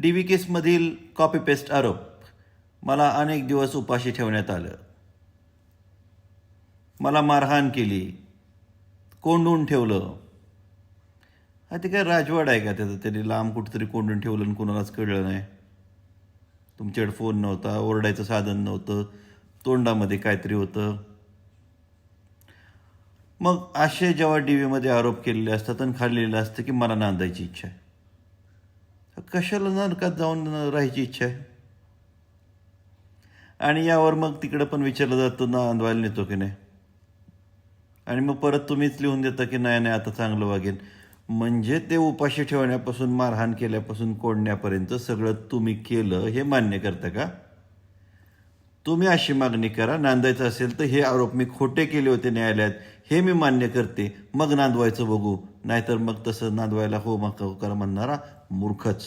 DV केसमधील copy paste आरोप. मला अनेक दिवस उपाशी ठेवण्यात आलं. मला मारहाण केली, कोंडून ठेवलं. हा ते काय राजवाड आहे का त्याचं? त्यांनी लांब कुठेतरी कोंडून ठेवलं आणि कोणालाच कळलं नाही. तुमच्याकडे फोन नव्हता, ओरडायचं साधन नव्हतं, तोंडामध्ये काहीतरी होतं. मग असे जेव्हा DVमध्ये आरोप केलेले असतात आणि खाल्लेलं असतं की मला नांदायची इच्छा आहे. कशाला नरकात जाऊन राहायची इच्छा आहे? आणि यावर मग तिकडं पण विचारलं जातं नांदवायला नेतो की नाही. आणि मग परत तुम्हीच लिहून देता की नाही नाही आता चांगलं वागेल. म्हणजे ते उपाशी ठेवण्यापासून, मारहाण केल्यापासून, कोडण्यापर्यंत सगळं तुम्ही केलं हे मान्य करता का? तुम्ही अशी मागणी करा, नांदायचं असेल तर हे आरोप मी खोटे केले होते न्यायालयात हे मी मान्य करते, मग नांदवायचं बघू. नाहीतर मग तसं नांदवायला हो मग करा म्हणणारा मूर्खच.